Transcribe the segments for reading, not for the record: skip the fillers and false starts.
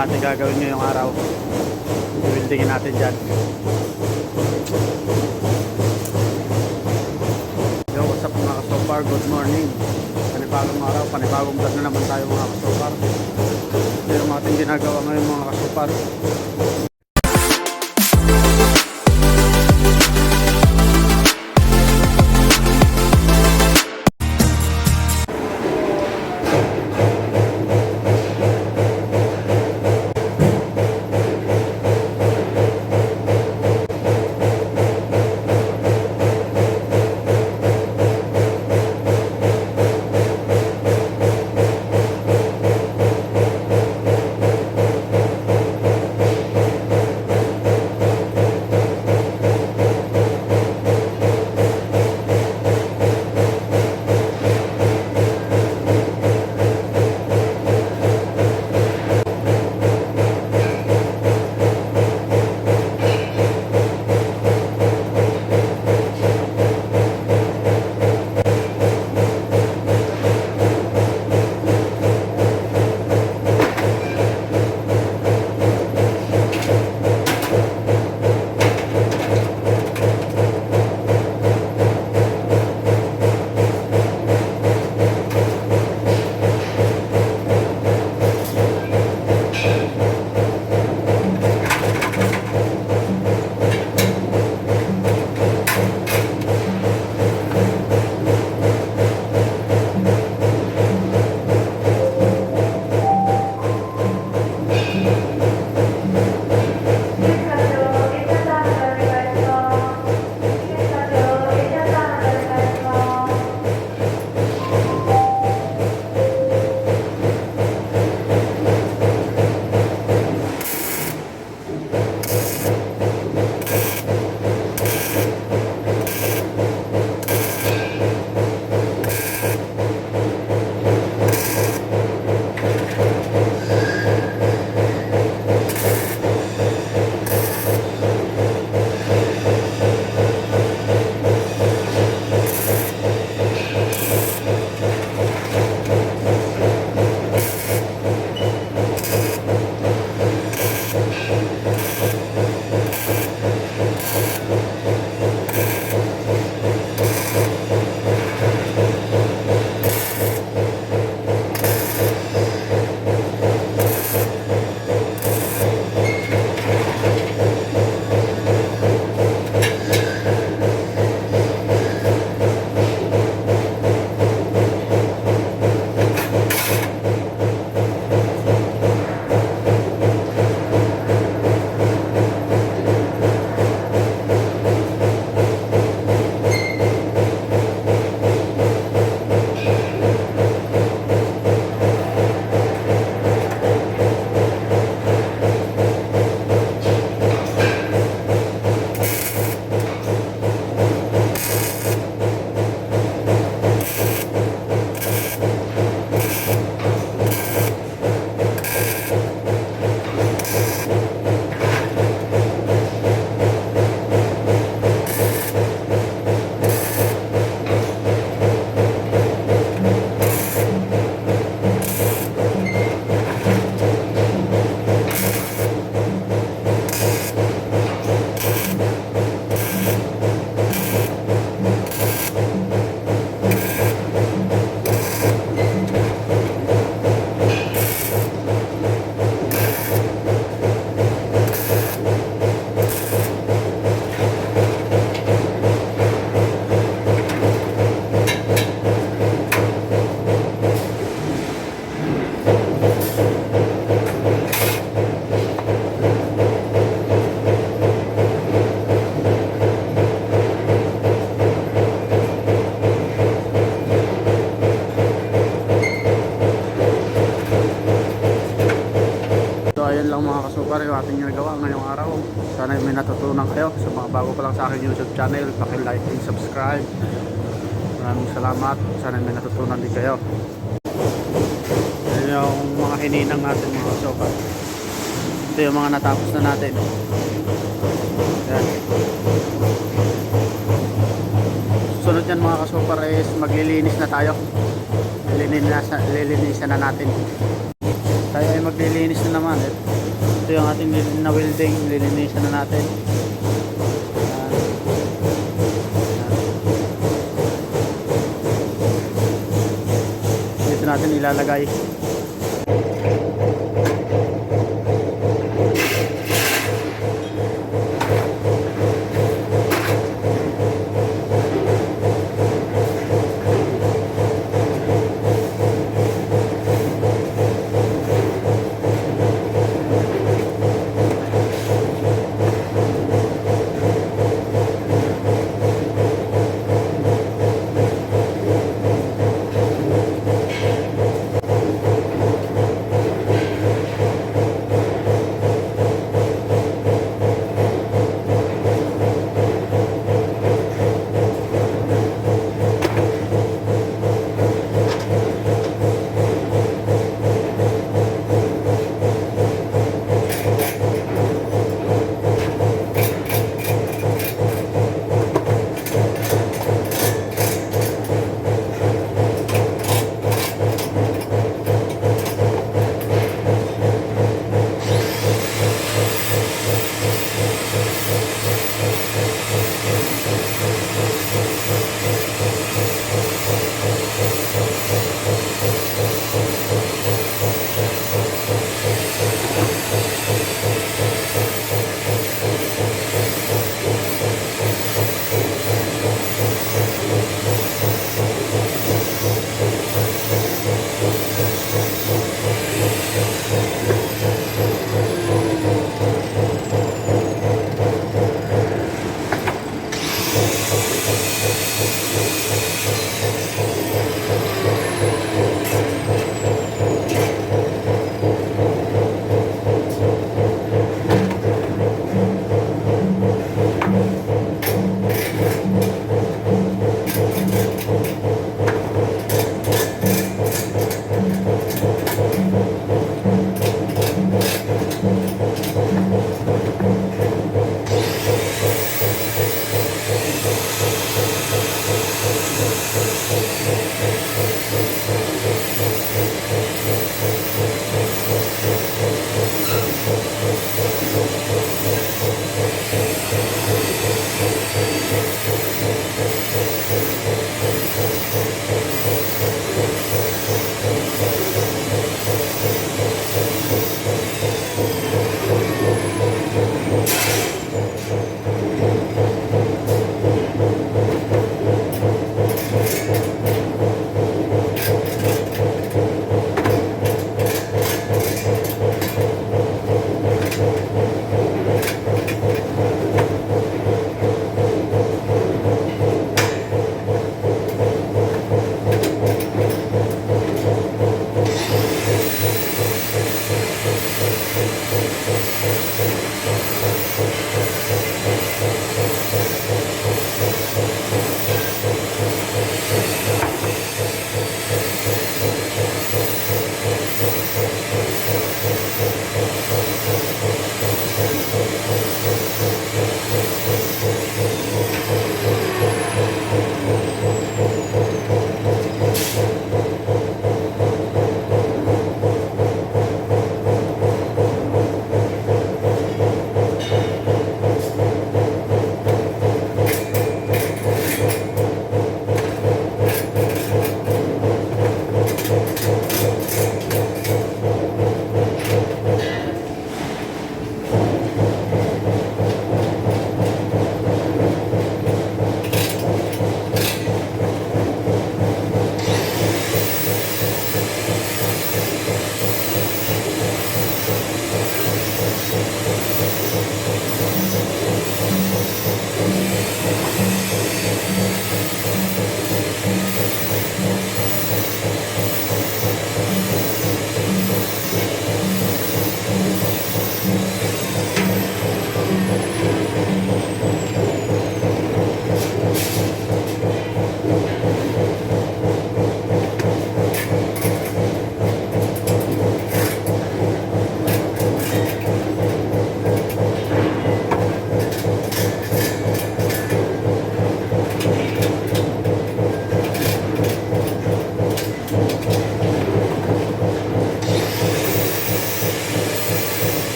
ating gagawin ngayong araw. Buildingin natin dyan. Yo, what's up mga kasopar? Good morning. Panibagong araw, panibagong vlog na naman tayo mga kasopar. Ito yung ating ginagawa ngayon mga kasopar. Ayun lang mga kasupar yung ating ginagawa ngayong araw. Sana may natutunan kayo. Sa mga bago pa lang sa aking YouTube channel, paki-like and subscribe. Maraming salamat. Sana may natutunan din kayo. Ayun yung mga hininang natin mga kasupar. Ito yung mga natapos na natin. Ayan. Sunod yan mga kasupar is maglilinis na tayo. Lilinisan na natin. tayo ay maglilinis na naman. Ito yung ating na welding, lilinisan na natin. Ayan. Dito natin ilalagay.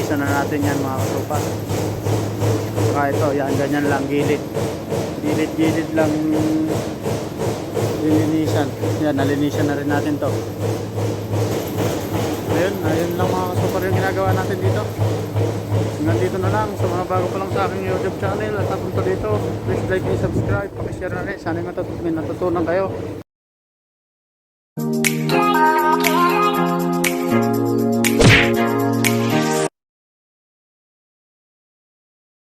nilinisan na natin yan mga kasupas. Saka ito, yan, ganyan lang, gilid. Gilid lang lilinisan. Yan, nalinisan na rin natin to. Ayun lang mga kasupas yung ginagawa natin dito. Hanggang dito na lang. Sa mga bago pa lang sa aking YouTube channel at napunta dito, please like and subscribe, share na rin. Sana may natutunan kayo.